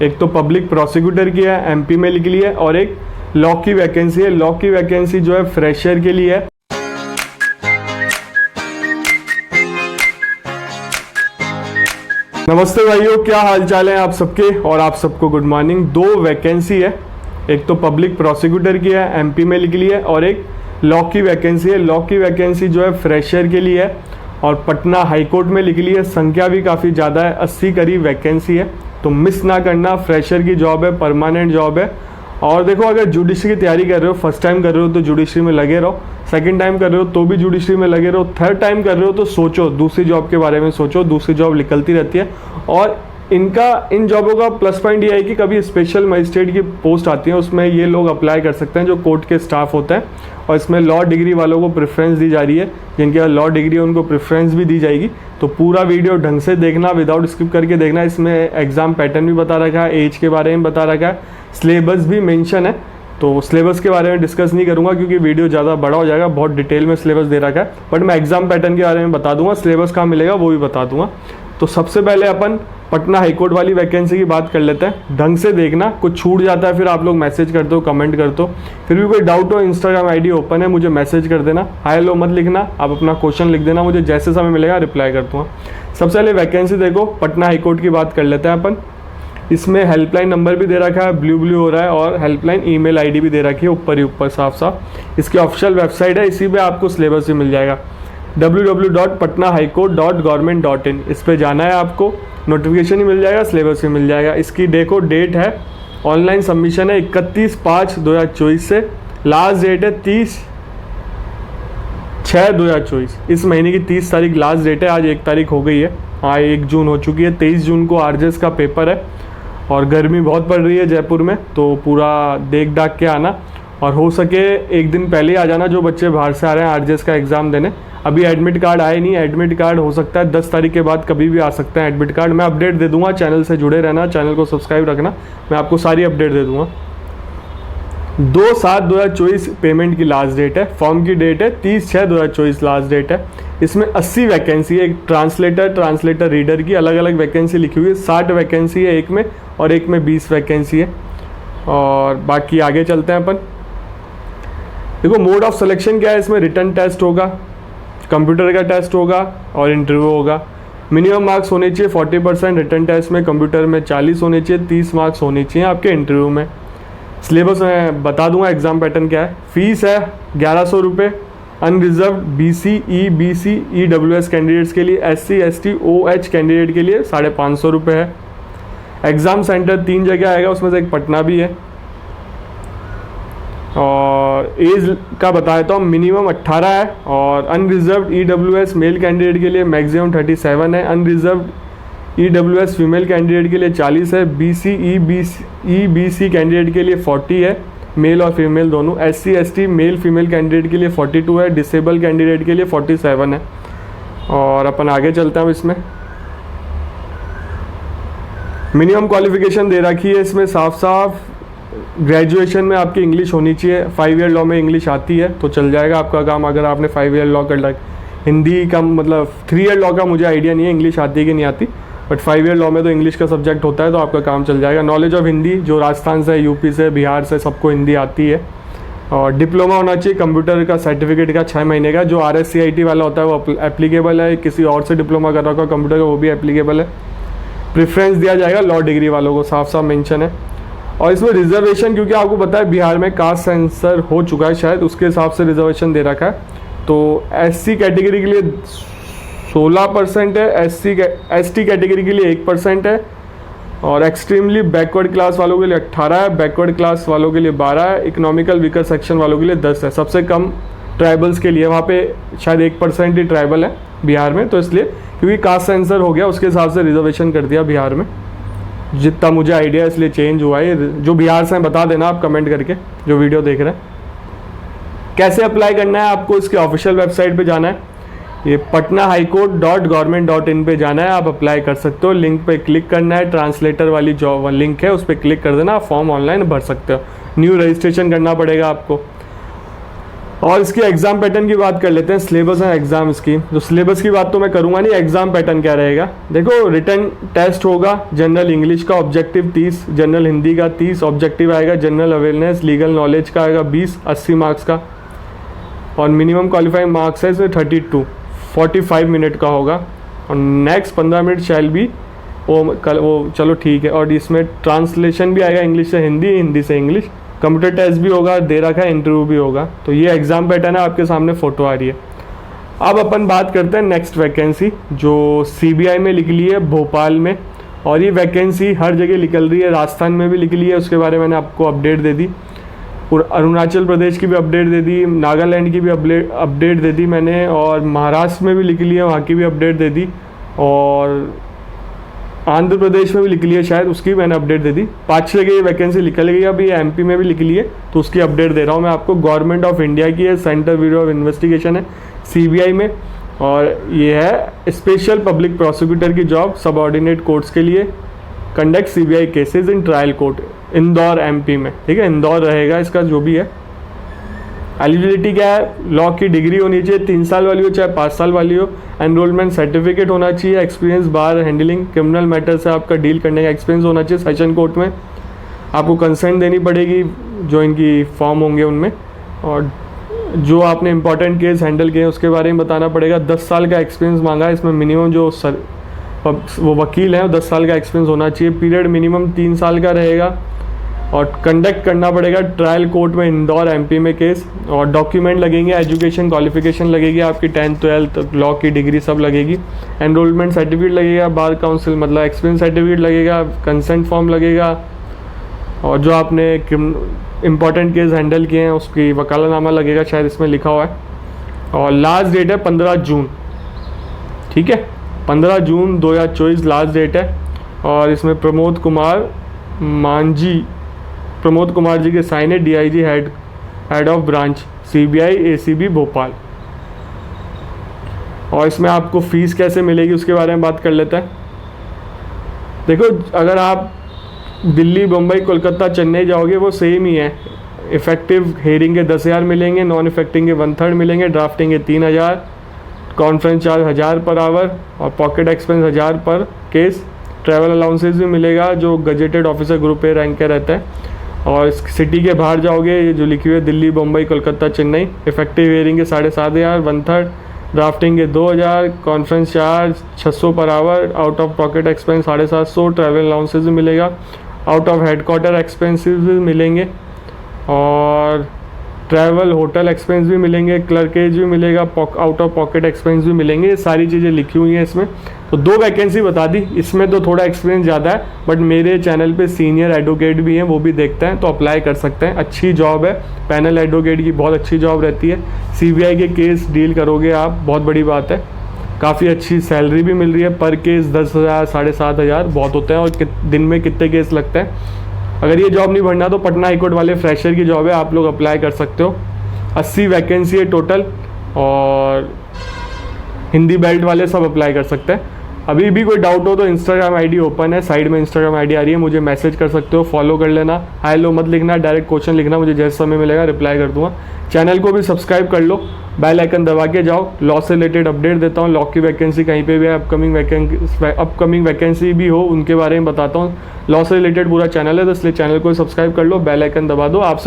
एक तो public prosecutor की है, एमपी में निकली है, और एक लॉ की वैकेंसी है। लॉ की वैकेंसी जो है फ्रेशर के लिए है। नमस्ते भाइयों, क्या हाल चाल है आप सबके, और आप सबको गुड मॉर्निंग। दो वैकेंसी है, एक तो पब्लिक प्रोसिक्यूटर की है, एमपी में निकली है, और एक लॉ की वैकेंसी है। लॉ की वैकेंसी जो है फ्रेशर के लिए है और पटना हाई कोर्ट में निकली है। संख्या भी काफ़ी ज़्यादा है, 80 करीब वैकेंसी है, तो मिस ना करना। फ्रेशर की जॉब है, परमानेंट जॉब है। और देखो, अगर जुडिशरी की तैयारी कर रहे हो, फर्स्ट टाइम कर रहे हो तो जुडिशरी में लगे रहो, सेकंड टाइम कर रहे हो तो भी जुडिशरी में लगे रहो, थर्ड टाइम कर रहे हो तो सोचो, दूसरी जॉब के बारे में सोचो। दूसरी जॉब निकलती रहती है, और इन जॉबों का प्लस पॉइंट ये है कि कभी स्पेशल मजिस्ट्रेट की पोस्ट आती है, उसमें ये लोग अप्लाई कर सकते हैं जो कोर्ट के स्टाफ होते हैं। और इसमें लॉ डिग्री वालों को प्रेफरेंस दी जा रही है, जिनके पास लॉ डिग्री है उनको प्रेफरेंस भी दी जाएगी। तो पूरा वीडियो ढंग से देखना, विदाउट स्किप करके देखना। इसमें एग्जाम पैटर्न भी बता रखा है, एज के बारे में बता रखा है, सिलेबस भी मेंशन है। तो सिलेबस के बारे में डिस्कस नहीं करूंगा क्योंकि वीडियो ज़्यादा बड़ा हो जाएगा, बहुत डिटेल में सिलेबस दे रखा है। बट मैं एग्जाम पैटर्न के बारे में बता दूंगा, सिलेबस कहाँ मिलेगा वो भी बता दूंगा। तो सबसे पहले अपन पटना हाईकोर्ट वाली वैकेंसी की बात कर लेते हैं। ढंग से देखना, कुछ छूट जाता है फिर आप लोग मैसेज करते हो, कमेंट करते हो। फिर भी कोई डाउट हो, इंस्टाग्राम आईडी ओपन है, मुझे मैसेज कर देना। हाय लो मत लिखना, आप अपना क्वेश्चन लिख देना, मुझे जैसे समय मिलेगा रिप्लाई कर दूँगा। सबसे पहले वैकेंसी देखो, पटना हाईकोर्ट की बात कर लेते हैं अपन। इसमें हेल्पलाइन नंबर भी दे रखा है, ब्लू हो रहा है, और हेल्पलाइन ईमेल आईडी भी दे रखी है ऊपर ही ऊपर साफ साफ। इसकी ऑफिशियल वेबसाइट है, इसी पे आपको सिलेबस भी मिल जाएगा, www.patnahighcourt.government.in। इस पे जाना है आपको, नोटिफिकेशन ही मिल जाएगा, सिलेबस भी मिल जाएगा। इसकी देखो डेट है, ऑनलाइन सबमिशन है 31/5/2024 से, लास्ट डेट है 30/6/2024। इस महीने की 30 तारीख लास्ट डेट है, आज 1 तारीख हो गई है। हाँ, 1 जून हो चुकी है। 23 जून को आरजेएस का पेपर है, और गर्मी बहुत पड़ रही है जयपुर में, तो पूरा देख डाक के आना, और हो सके एक दिन पहले आ जाना जो बच्चे बाहर से आ रहे हैं आरजेएस का एग्ज़ाम देने। अभी एडमिट कार्ड आए नहीं, एडमिट कार्ड हो सकता है 10 तारीख के बाद कभी भी आ सकता है एडमिट कार्ड। मैं अपडेट दे दूंगा, चैनल से जुड़े रहना, चैनल को सब्सक्राइब रखना, मैं आपको सारी अपडेट दे दूंगा। 2/7/2024 पेमेंट की लास्ट डेट है। फॉर्म की डेट है 30/6/2024 लास्ट डेट है। इसमें 80 वैकेंसी है। एक ट्रांसलेटर रीडर की अलग अलग वैकेंसी लिखी हुई है। 60 वैकेंसी है एक में, और एक में 20 वैकेंसी है। और बाकी आगे चलते हैं अपन। देखो, मोड ऑफ सिलेक्शन क्या है इसमें। रिटन टेस्ट होगा, कंप्यूटर का टेस्ट होगा, और इंटरव्यू होगा। मिनिमम मार्क्स होने चाहिए 40% रिटन टेस्ट में, कंप्यूटर में 40 होने चाहिए, 30 मार्क्स होने चाहिए आपके इंटरव्यू में। सिलेबस मैं बता दूंगा, एग्जाम पैटर्न क्या है। फीस है 1100 रुपये। Unreserve BC, EBC, EWS candidates के लिए, SC, ST, OH कैंडिडेट के लिए 550 रुपये है। एग्ज़ाम सेंटर 3 जगह आएगा, उसमें से एक पटना भी है। और एज का बता देता हूँ, मिनिमम 18 है, और अनरिजर्व EWS मेल कैंडिडेट के लिए मैक्सिमम 37 है। अनरिजर्व EWS फीमेल कैंडिडेट के लिए 40 है। BC, EBC कैंडिडेट के लिए 40 है, मेल और फीमेल दोनों। SC, ST male female candidate के लिए 42 है। डिसेबल कैंडिडेट के लिए 47 है। और अपन आगे चलते हैं अब। इसमें मिनिमम क्वालिफिकेशन दे रखी है इसमें साफ साफ। ग्रेजुएशन में आपकी इंग्लिश होनी चाहिए। 5 ईयर लॉ में इंग्लिश आती है तो चल जाएगा आपका काम, अगर आपने 5 ईयर लॉ कर रखा। हिंदी का मतलब 3 ईयर लॉ का मुझे आइडिया नहीं है इंग्लिश आती है कि नहीं आती, बट 5 ईयर लॉ में तो इंग्लिश का सब्जेक्ट होता है, तो आपका काम चल जाएगा। नॉलेज ऑफ हिंदी, जो राजस्थान से, यूपी से, बिहार से, सबको हिंदी आती है। और डिप्लोमा होना चाहिए कंप्यूटर का सर्टिफिकेट का 6 महीने का। जो RSCIT वाला होता है वो एप्लीकेबल है, किसी और से डिप्लोमा कर रखा कंप्यूटर का वो भी एप्लीकेबल है। प्रेफरेंस दिया जाएगा लॉ डिग्री वालों को, साफ साफ मेंशन है। और इसमें रिजर्वेशन, क्योंकि आपको पता है बिहार में कास्ट सेंसर हो चुका है शायद, उसके हिसाब से रिजर्वेशन दे रखा है। तो SC कैटेगरी के लिए 16% है, ST कैटेगरी के लिए 1% है, और एक्सट्रीमली बैकवर्ड क्लास वालों के लिए 18 है, बैकवर्ड क्लास वालों के लिए 12 है, इकोनॉमिकल वीकर सेक्शन वालों के लिए 10 है। सबसे कम ट्राइबल्स के लिए, वहाँ पे शायद 1% ही ट्राइबल है बिहार में, तो इसलिए क्योंकि कास्ट सेंसर हो गया उसके हिसाब से रिजर्वेशन कर दिया बिहार में, जितना मुझे आइडिया इसलिए चेंज हुआ है। जो बिहार से बता देना आप कमेंट करके, जो वीडियो देख रहे हैं। कैसे अप्लाई करना है आपको, इसके ऑफिशियल वेबसाइट पे जाना है, ये patnahighcourt.government.in पे जाना है, आप अप्लाई कर सकते हो। लिंक पे क्लिक करना है, ट्रांसलेटर वाली जो लिंक है उस पर क्लिक कर देना, आप फॉर्म ऑनलाइन भर सकते हो। न्यू रजिस्ट्रेशन करना पड़ेगा आपको। और इसकी एग्जाम पैटर्न की बात कर लेते हैं, सिलेबस एंड एग्जाम इसकी। जो सिलेबस की बात तो मैं करूंगा नहीं, एग्जाम पैटर्न क्या रहेगा। देखो रिटन टेस्ट होगा, जनरल इंग्लिश का ऑब्जेक्टिव 30, जनरल हिंदी का 30, ऑब्जेक्टिव आएगा जनरल अवेयरनेस लीगल नॉलेज का आएगा 20, 80 मार्क्स का, और मिनिमम क्वालिफाइंग मार्क्स है इसमें 32, 45 मिनट का होगा। और नेक्स्ट 15 मिनट शैल भी वो चलो ठीक है। और इसमें ट्रांसलेशन भी आएगा इंग्लिश से हिंदी, हिंदी से इंग्लिश, कंप्यूटर टेस्ट भी होगा, दे रखा है इंटरव्यू भी होगा। तो ये एग्जाम पैटर्न है, आपके सामने फोटो आ रही है। अब अपन बात करते हैं नेक्स्ट वैकेंसी जो सीबीआई में निकली है भोपाल में, और ये वैकेंसी हर जगह निकल रही है, राजस्थान में भी निकली है, उसके बारे में मैंने आपको अपडेट दे दी, और अरुणाचल प्रदेश की भी अपडेट दे दी, नागालैंड की भी अपडेट दे दी मैंने, और महाराष्ट्र में भी निकली है, वहाँ की भी अपडेट दे दी, और आंध्र प्रदेश में भी निकली है शायद, उसकी मैंने अपडेट दे दी। 5-6 जगह ये वैकेंसी निकल गई, अभी एमपी में भी निकली है तो उसकी अपडेट दे रहा हूँ मैं आपको। गवर्नमेंट ऑफ इंडिया की है, सेंट्रल ब्यूरो ऑफ इन्वेस्टिगेशन है सीबीआई में, और ये है स्पेशल पब्लिक प्रोसिक्यूटर की जॉब सबऑर्डिनेट कोर्ट्स के लिए, conduct CBI cases in trial court, Indore MP में, ठीक है, इंदौर रहेगा इसका जो भी है। एलिजिबिलिटी क्या है, लॉ की डिग्री होनी चाहिए, 3 साल वाली हो चाहे 5 साल वाली हो, एनरोलमेंट सर्टिफिकेट होना चाहिए, एक्सपीरियंस बार हैंडलिंग क्रिमिनल मैटर से आपका डील करने का एक्सपीरियंस होना चाहिए सेशन कोर्ट में, आपको कंसेंट देनी पड़ेगी जो इनकी फॉर्म होंगे उनमें, और जो आपने इंपॉर्टेंट केस हैंडल किए हैं उसके बारे में बताना पड़ेगा। 10 साल का एक्सपीरियंस मांगा है इसमें, मिनिमम जो वो वकील हैं 10 साल का एक्सपीरियंस होना चाहिए, पीरियड मिनिमम 3 साल का रहेगा, और कंडक्ट करना पड़ेगा ट्रायल कोर्ट में इंदौर एमपी में केस, और डॉक्यूमेंट लगेंगे, एजुकेशन क्वालिफिकेशन लगेगी आपकी, 10th 12th लॉ की डिग्री सब लगेगी, एनरोलमेंट सर्टिफिकेट लगेगा, बार काउंसिल मतलब एक्सपीरियंस सर्टिफिकेट लगेगा, कंसेंट फॉर्म लगेगा, और जो आपने इंपॉर्टेंट केस हैंडल किए हैं उसकी वकालतनामा लगेगा, शायद इसमें लिखा हुआ है। और लास्ट डेट है 15 जून, ठीक है, 15 जून 2024 लास्ट डेट है। और इसमें प्रमोद कुमार जी के साइन है, DIG head of branch CBI ACB Bhopal. और इसमें आपको फीस कैसे मिलेगी उसके बारे में बात कर लेते हैं। देखो अगर आप दिल्ली, मुंबई, कोलकाता, चेन्नई जाओगे वो सेम ही है। इफेक्टिव हेयरिंग के 10,000 मिलेंगे, नॉन इफेक्टिंग के 1/3 मिलेंगे, ड्राफ्टिंग के 3,000, कॉन्फ्रेंस चार्ज 1000 पर आवर, और पॉकेट एक्सपेंस 1000 पर केस। ट्रैवल अलाउंसेस भी मिलेगा जो gazetted officer group A rank का रहता है। और सिटी के बाहर जाओगे, ये जो लिखी हुई है दिल्ली, मुंबई, कोलकाता, चेन्नई, इफेक्टिव हेयरिंग के 7,500, 1/3, ड्राफ्टिंग के 2000, conference charge 600 per hour, out of pocket expense 750, travel allowances भी मिलेगा, आउट ऑफ हेडक्वार्टर एक्सपेंसेस भी मिलेंगे, और ट्रैवल होटल एक्सपेंस भी मिलेंगे, क्लर्केज भी मिलेगा, आउट ऑफ पॉकेट एक्सपेंस भी मिलेंगे। ये सारी चीज़ें लिखी हुई हैं इसमें। तो 2 वैकेंसी बता दी, इसमें तो थोड़ा एक्सपीरियंस ज़्यादा है, बट मेरे चैनल पे सीनियर एडवोकेट भी हैं, वो भी देखते हैं, तो अप्लाई कर सकते हैं। अच्छी जॉब है, पैनल एडवोकेट की बहुत अच्छी जॉब रहती है, सीबीआई के केस डील करोगे आप, बहुत बड़ी बात है। काफ़ी अच्छी सैलरी भी मिल रही है, पर केस 10,000 7,500 बहुत होते हैं, और दिन में कितने केस लगते हैं। अगर ये जॉब नहीं भरना तो पटना हाईकोर्ट वाले फ्रेशर की जॉब है, आप लोग अप्लाई कर सकते हो। 80 वैकेंसी है टोटल, और हिंदी बेल्ट वाले सब अप्लाई कर सकते हैं। अभी भी कोई डाउट हो तो इंस्टाग्राम आईडी ओपन है, साइड में इंस्टाग्राम आईडी आ रही है, मुझे मैसेज कर सकते हो, फॉलो कर लेना। हाय लो मत लिखना, डायरेक्ट क्वेश्चन लिखना, मुझे जैसे समय मिलेगा रिप्लाई कर दूंगा। चैनल को भी सब्सक्राइब कर लो, बेल आइकन दबा के जाओ, लॉ से रिलेटेड अपडेट देता हूँ। लॉ की वैकेंसी कहीं पे भी है, अपकमिंग वैकेंसी भी हो उनके बारे में बताता हूँ। लॉ से रिलेटेड पूरा चैनल है, तो इसलिए चैनल को सब्सक्राइब कर लो, बेल आइकन दबा दो। आपसे